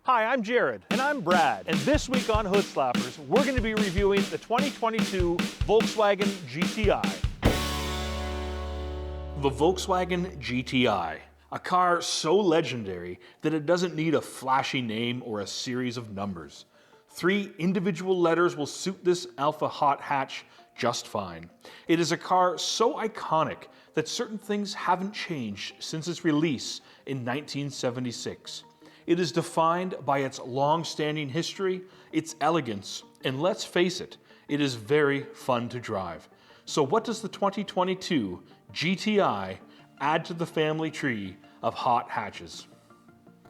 Hi, I'm Jared. And I'm Brad. And this week on Hood Slappers, we're going to be reviewing the 2022 Volkswagen GTI. The Volkswagen GTI, a car so legendary that it doesn't need a flashy name or a series of numbers. 3 individual letters will suit this alpha hot hatch just fine. It is a car so iconic that certain things haven't changed since its release in 1976. It is defined by its long-standing history, its elegance, and let's face it, it is very fun to drive. So what does the 2022 GTI add to the family tree of hot hatches?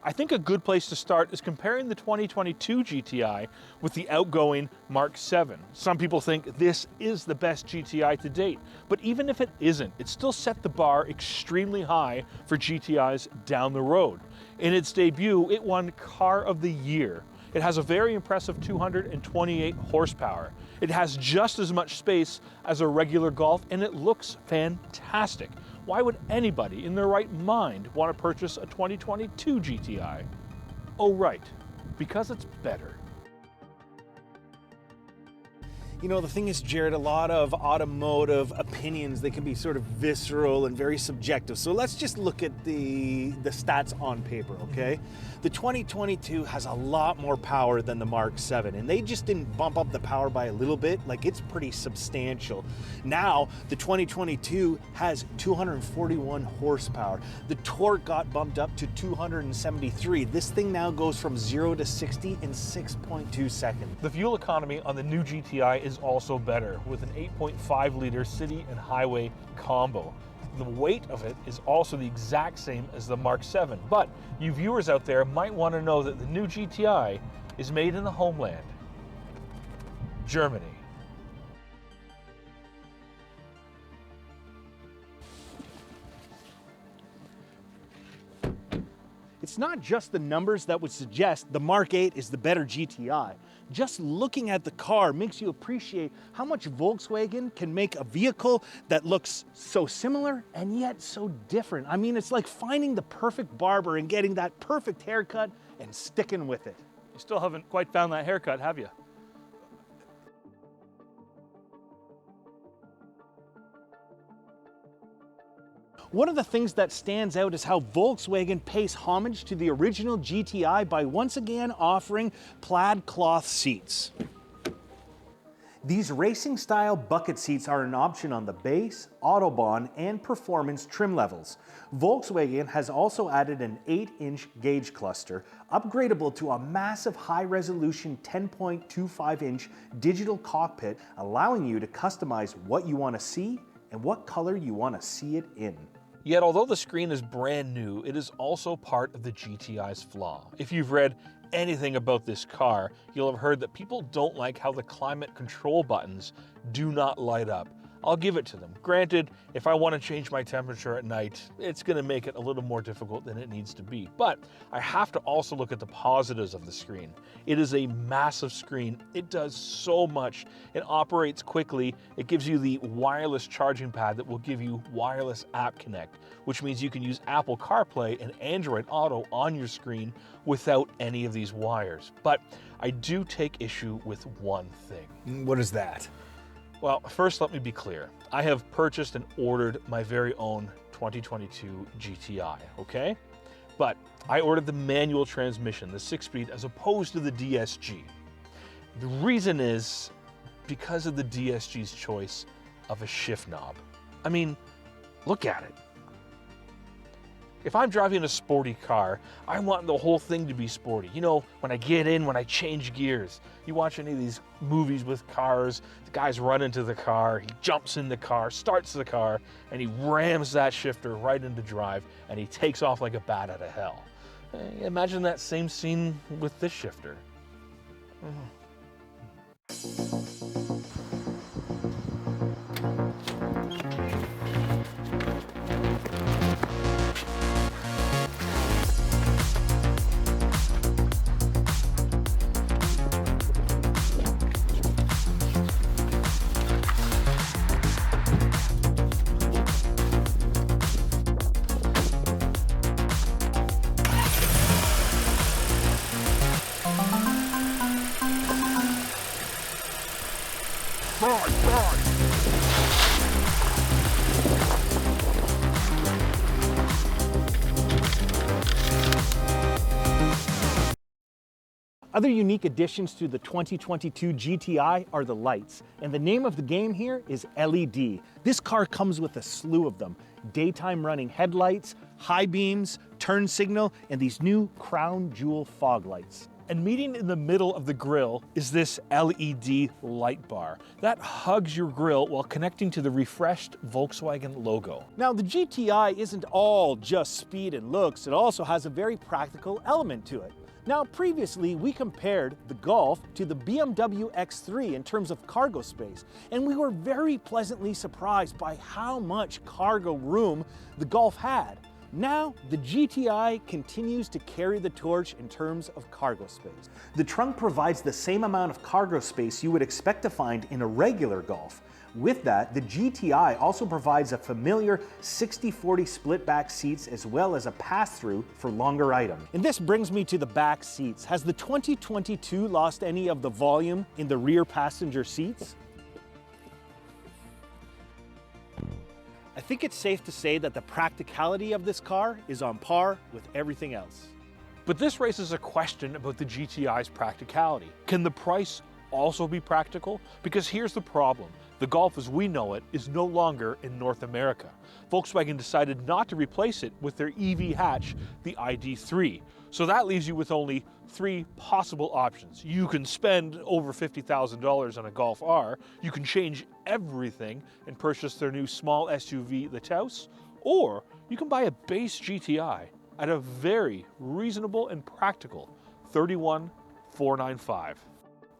I think a good place to start is comparing the 2022 GTI with the outgoing Mark 7. Some people think this is the best GTI to date, but even if it isn't, it still set the bar extremely high for GTIs down the road. In its debut, it won Car of the Year. It has a very impressive 228 horsepower. It has just as much space as a regular Golf, and it looks fantastic. Why would anybody in their right mind want to purchase a 2022 GTI? Oh right, because it's better. You know, the thing is, Jared, a lot of automotive opinions, they can be sort of visceral and very subjective. So let's just look at the stats on paper, okay? The 2022 has a lot more power than the Mark 7, and they just didn't bump up the power by a little bit. Like, it's pretty substantial. Now, the 2022 has 241 horsepower. The torque got bumped up to 273. This thing now goes from 0 to 60 in 6.2 seconds. The fuel economy on the new GTI is also better, with an 8.5 liter city and highway combo. The weight of it is also the exact same as the Mark 7, but you viewers out there might want to know that the new GTI is made in the homeland, Germany. It's not just the numbers that would suggest the Mark 8 is the better GTI. Just looking at the car makes you appreciate how much Volkswagen can make a vehicle that looks so similar and yet so different. I mean, it's like finding the perfect barber and getting that perfect haircut and sticking with it. You still haven't quite found that haircut, have you? One of the things that stands out is how Volkswagen pays homage to the original GTI by once again offering plaid cloth seats. These racing-style bucket seats are an option on the base, Autobahn, and performance trim levels. Volkswagen has also added an 8-inch gauge cluster, upgradable to a massive high-resolution 10.25-inch digital cockpit, allowing you to customize what you want to see and what color you want to see it in. Yet, although the screen is brand new, it is also part of the GTI's flaw. If you've read anything about this car, you'll have heard that people don't like how the climate control buttons do not light up. I'll give it to them. Granted, if I want to change my temperature at night, it's going to make it a little more difficult than it needs to be. But I have to also look at the positives of the screen. It is a massive screen. It does so much. It operates quickly. It gives you the wireless charging pad that will give you wireless app connect, which means you can use Apple CarPlay and Android Auto on your screen without any of these wires. But I do take issue with one thing. What is that? Well, first let me be clear. I have purchased and ordered my very own 2022 GTI, okay? But I ordered the manual transmission, the 6-speed, as opposed to the DSG. The reason is because of the DSG's choice of a shift knob. I mean, look at it. If I'm driving a sporty car, I want the whole thing to be sporty. You know, when I get in, when I change gears. You watch any of these movies with cars, the guys run into the car, he jumps in the car, starts the car, and he rams that shifter right into drive, and he takes off like a bat out of hell. Imagine that same scene with this shifter. Other unique additions to the 2022 GTI are the lights, and the name of the game here is LED. This car comes with a slew of them: daytime running headlights, high beams, turn signal, and these new crown jewel fog lights. And meeting in the middle of the grille is this LED light bar that hugs your grille while connecting to the refreshed Volkswagen logo. Now, the GTI isn't all just speed and looks, it also has a very practical element to it. Now, previously, we compared the Golf to the BMW X3 in terms of cargo space, and we were very pleasantly surprised by how much cargo room the Golf had. Now, the GTI continues to carry the torch in terms of cargo space. The trunk provides the same amount of cargo space you would expect to find in a regular Golf. With that, the GTI also provides a familiar 60-40 split back seats as well as a pass-through for longer items. And this brings me to the back seats. Has the 2022 lost any of the volume in the rear passenger seats? I think it's safe to say that the practicality of this car is on par with everything else. But this raises a question about the GTI's practicality. Can the price also be practical? Because here's the problem. The Golf as we know it is no longer in North America. Volkswagen decided not to replace it with their EV hatch, the ID.3. So that leaves you with only three possible options. You can spend over $50,000 on a Golf R, you can change everything and purchase their new small SUV, the Taos, or you can buy a base GTI at a very reasonable and practical $31,495.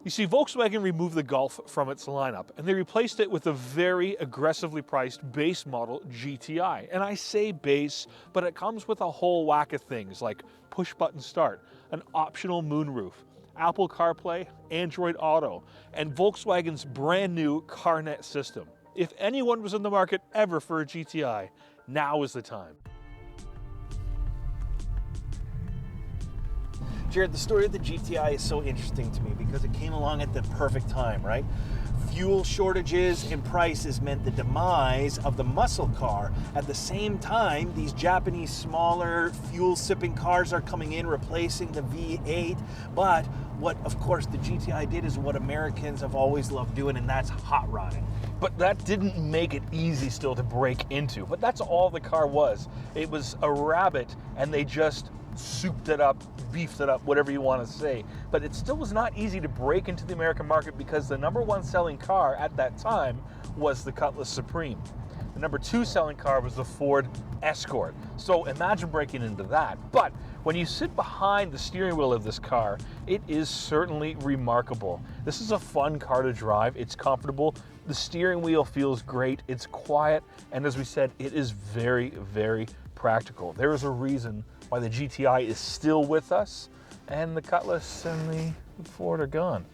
You see, Volkswagen removed the Golf from its lineup and they replaced it with a very aggressively priced base model GTI. And I say base, but it comes with a whole whack of things like push button start, an optional moonroof, Apple CarPlay, Android Auto, and Volkswagen's brand new CarNet system. If anyone was in the market ever for a GTI, now is the time. Jared, the story of the GTI is so interesting to me because it came along at the perfect time, right? Fuel shortages and prices meant the demise of the muscle car. At the same time, these Japanese smaller fuel-sipping cars are coming in, replacing the V8. But what, of course, the GTI did is what Americans have always loved doing, and that's hot rodding. But that didn't make it easy still to break into. But that's all the car was. It was a rabbit, and they just souped it up, beefed it up, whatever you want to say. But it still was not easy to break into the American market because the number one selling car at that time was the Cutlass Supreme. The number two selling car was the Ford Escort. So imagine breaking into that. But when you sit behind the steering wheel of this car, it is certainly remarkable. This is a fun car to drive. It's comfortable. The steering wheel feels great. It's quiet. And as we said, it is very, very practical. There is a reason why the GTI is still with us and the Cutlass and the Ford are gone.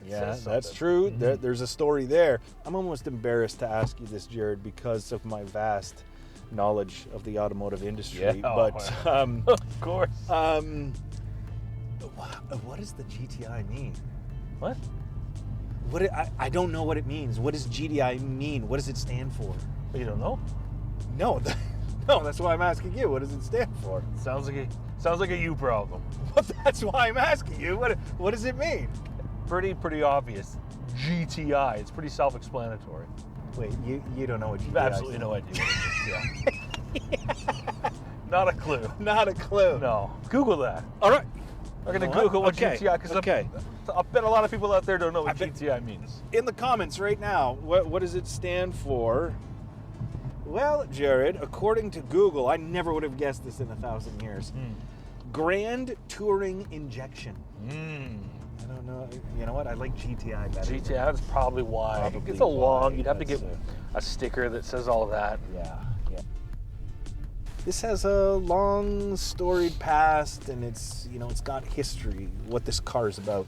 Yeah, that's true. There's a story there. I'm almost embarrassed to ask you this, Jared, because of my vast knowledge of the automotive industry. Yeah, but of course. What does the GTI mean? What? I don't know what it means. What does GTI mean? What does it stand for? You don't know? No. No, that's why I'm asking you. What does it stand for? Sounds like a you problem. Well, that's why I'm asking you. What does it mean? Pretty obvious. GTI. It's pretty self-explanatory. Wait, you don't know what GTI is? Absolutely no idea what it is. Yeah. Not a clue. Not a clue. No. Google that. All right. We're gonna Google what Okay. GTI because I bet a lot of people out there don't know what GTI means. In the comments right now, what does it stand for? Well, Jared, according to Google, I never would have guessed this in 1,000 years. Grand Touring Injection. I don't know. You know what? I like GTI better. GTI is probably why. It's a long. You'd have to get a sticker that says all of that. Yeah. This has a long, storied past, and it's got history. What this car is about.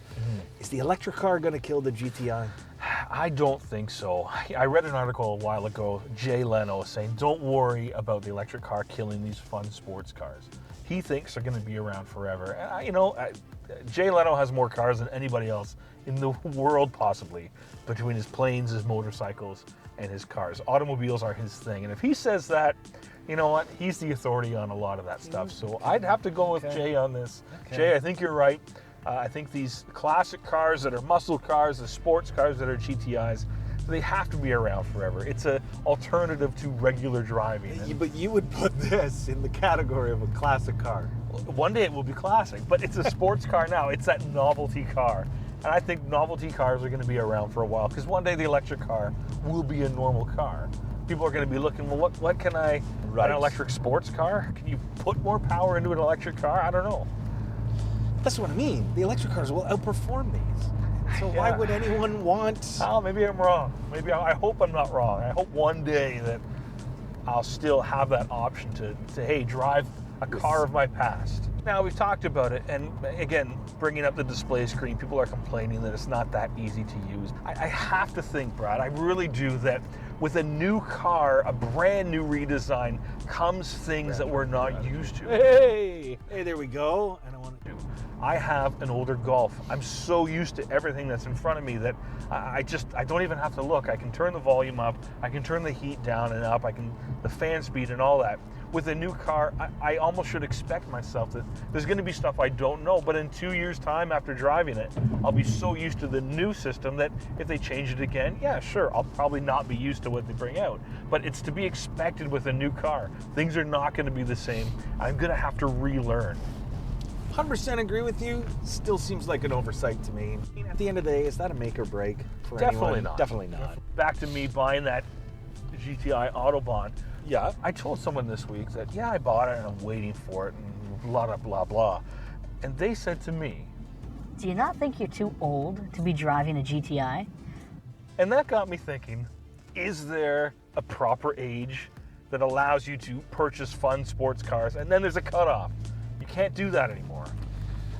Is the electric car going to kill the GTI? I don't think so. I read an article a while ago, Jay Leno saying, don't worry about the electric car killing these fun sports cars. He thinks they're going to be around forever. And Jay Leno has more cars than anybody else in the world, possibly, between his planes, his motorcycles, and his cars. Automobiles are his thing. And if he says that, you know what? He's the authority on a lot of that stuff. So I'd have to go with Jay on this. Okay. Jay, I think you're right. I think these classic cars that are muscle cars, the sports cars that are GTIs, they have to be around forever. It's an alternative to regular driving. But you would put this in the category of a classic car. One day it will be classic, but it's a sports car now. It's that novelty car. And I think novelty cars are going to be around for a while, because one day the electric car will be a normal car. People are going to be looking, well, what can I, an electric sports car? Can you put more power into an electric car? I don't know. That's what I mean. The electric cars will outperform these. So why would anyone want... Oh, maybe I'm wrong. Maybe I hope I'm not wrong. I hope one day that I'll still have that option to hey, drive a car of my past. Now, we've talked about it, and again, bringing up the display screen, people are complaining that it's not that easy to use. I have to think, Brad, I really do, that with a new car, a brand new redesign, comes things that we're not used to. Hey, there we go. And I have an older Golf. I'm so used to everything that's in front of me that I don't even have to look. I can turn the volume up, I can turn the heat down and up, the fan speed and all that. With a new car, I almost should expect myself that there's going to be stuff I don't know, but in 2 years' time after driving it, I'll be so used to the new system that if they change it again, yeah, sure, I'll probably not be used to what they bring out. But it's to be expected with a new car. Things are not going to be the same. I'm going to have to relearn. 100% agree with you. Still seems like an oversight to me. At the end of the day, is that a make or break for anyone? Definitely not. Definitely not. Back to me buying that GTI Autobahn. Yeah. I told someone this week that, yeah, I bought it and I'm waiting for it and blah, blah, blah, blah. And they said to me, do you not think you're too old to be driving a GTI? And that got me thinking, is there a proper age that allows you to purchase fun sports cars? And then there's a cutoff. You can't do that anymore.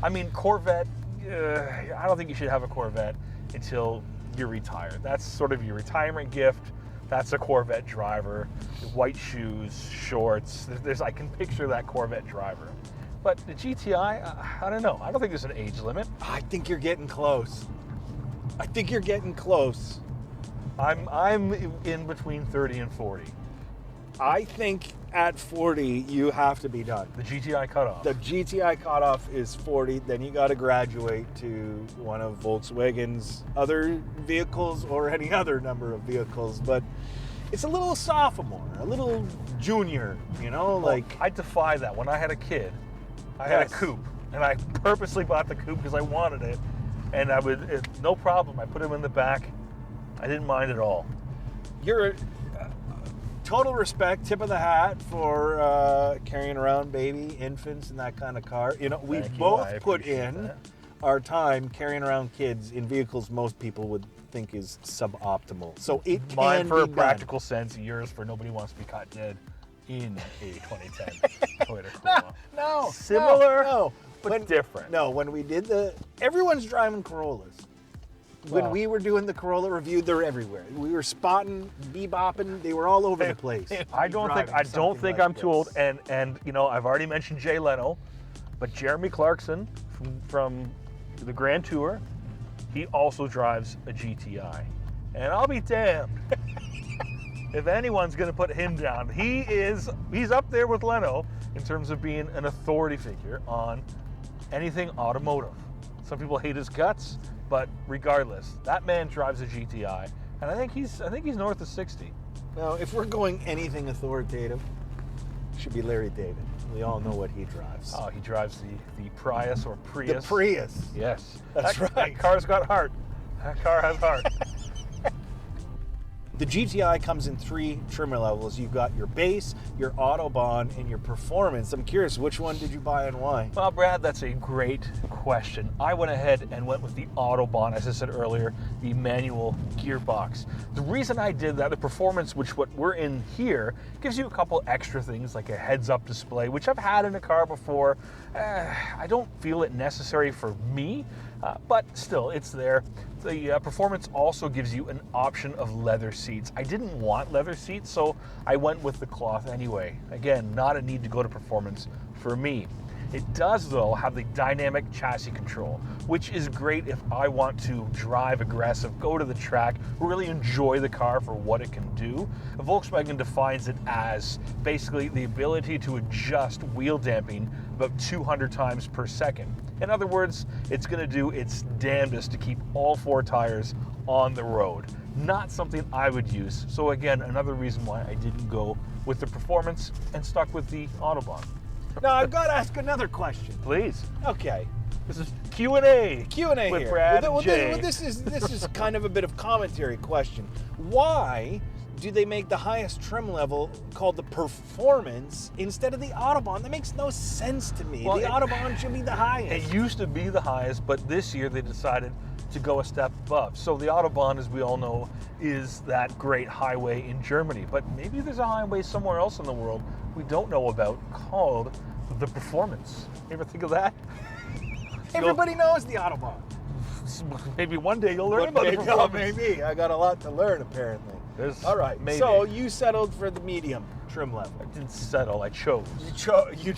I mean, Corvette, I don't think you should have a Corvette until you're retired. That's sort of your retirement gift. That's a Corvette driver, white shoes, shorts. I can picture that Corvette driver. But the GTI, I don't know. I don't think there's an age limit. I think you're getting close. I think you're getting close. I'm in between 30 and 40. I think at 40, you have to be done. The GTI cutoff. The GTI cutoff is 40. Then you got to graduate to one of Volkswagen's other vehicles or any other number of vehicles. But it's a little sophomore, a little junior, you know? Well, I defy that. When I had a kid, I had a coupe. And I purposely bought the coupe because I wanted it. And no problem. I put him in the back. I didn't mind at all. You're... total respect, tip of the hat for carrying around baby, infants, and that kind of car. You know, we both put in our time carrying around kids in vehicles most people would think is suboptimal. So it can Mine for be a done. practical sense, yours for nobody wants to be caught dead in a 2010 Toyota Corolla. No, Similar, no, but different. No, when we did everyone's driving Corollas. When we were doing the Corolla review, they're everywhere. We were spotting, bebopping. They were all over the place. I don't think I'm too old. And you know, I've already mentioned Jay Leno, but Jeremy Clarkson from the Grand Tour, he also drives a GTI. And I'll be damned if anyone's going to put him down. He's up there with Leno in terms of being an authority figure on anything automotive. Some people hate his guts. But regardless, that man drives a GTI, and I think he's north of 60. Now, if we're going anything authoritative, it should be Larry David. We all know what he drives. Oh, he drives the Prius or Prius. The Prius. Yes. That's right. That car's got heart. That car has heart. The GTI comes in 3 trim levels. You've got your base, your Autobahn, and your Performance. I'm curious, which one did you buy and why? Well, Brad, that's a great question. I went ahead and went with the Autobahn, as I said earlier, the manual gearbox. The reason I did that, the Performance, which what we're in here, gives you a couple extra things like a heads-up display, which I've had in a car before. I don't feel it necessary for me, but still, it's there. The Performance also gives you an option of leather seats. I didn't want leather seats, so I went with the cloth anyway. Again, not a need to go to Performance for me. It does, though, have the dynamic chassis control, which is great if I want to drive aggressive, go to the track, really enjoy the car for what it can do. Volkswagen defines it as basically the ability to adjust wheel damping about 200 times per second. In other words, it's going to do its damnedest to keep all 4 tires on the road. Not something I would use. So again, another reason why I didn't go with the performance and stuck with the Autobahn. Now I've got to ask another question. Please. Okay. This is Q&A. Q&A with here. Brad and Jay. This is kind of a bit of commentary question. Why do they make the highest trim level called the Performance instead of the Autobahn? That makes no sense to me. Well, the Autobahn should be the highest. It used to be the highest, but this year they decided to go a step above. So the Autobahn, as we all know, is that great highway in Germany. But maybe there's a highway somewhere else in the world we don't know about called the Performance. You ever think of that? Everybody knows the Autobahn. Maybe one day you'll learn about the Performance. Maybe. I got a lot to learn, apparently. All right. Maybe. So you settled for the medium trim level. I didn't settle, I chose. You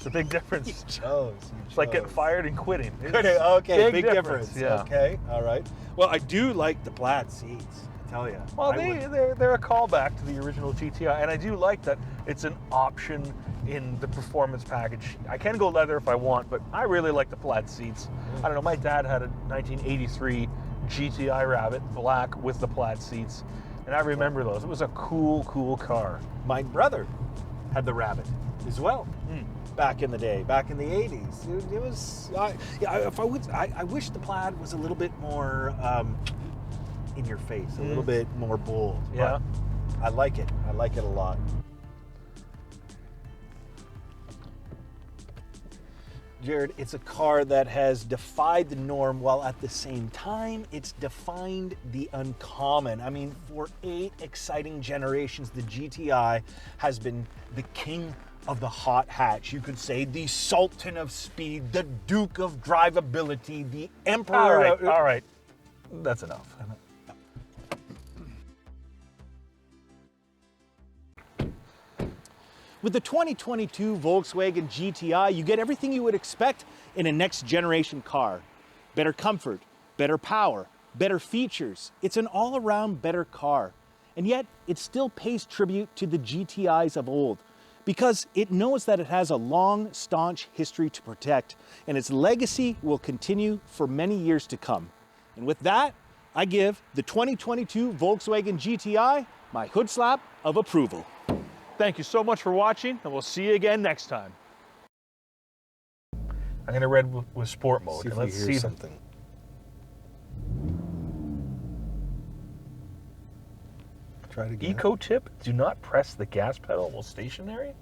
It's a big difference. chose. It's like getting fired and quitting. Okay, big difference. Yeah. Okay, all right. Well, I do like the plaid seats, I tell you. Well, they're a callback to the original GTI, and I do like that it's an option in the performance package. I can go leather if I want, but I really like the plaid seats. I don't know, my dad had a 1983 GTI Rabbit, black with the plaid seats, and I remember those. It was a cool, cool car. My brother had the Rabbit as well. Back in the day, back in the 80s. It was, I wish the plaid was a little bit more in your face, a little bit more bold. Yeah. But I like it. I like it a lot. Jared, it's a car that has defied the norm while at the same time it's defined the uncommon. I mean, for 8 exciting generations, the GTI has been the king of the hot hatch. You could say the Sultan of speed, the Duke of drivability, the Emperor. All right. That's enough. With the 2022 Volkswagen GTI, you get everything you would expect in a next generation car. Better comfort, better power, better features. It's an all-around better car. And yet, it still pays tribute to the GTIs of old, because it knows that it has a long, staunch history to protect, and its legacy will continue for many years to come. And with that, I give the 2022 Volkswagen GTI my hood slap of approval. Thank you so much for watching, and we'll see you again next time. I'm going to read with sport mode. See if and let's we hear see something. Try it again. Eco tip: do not press the gas pedal while stationary.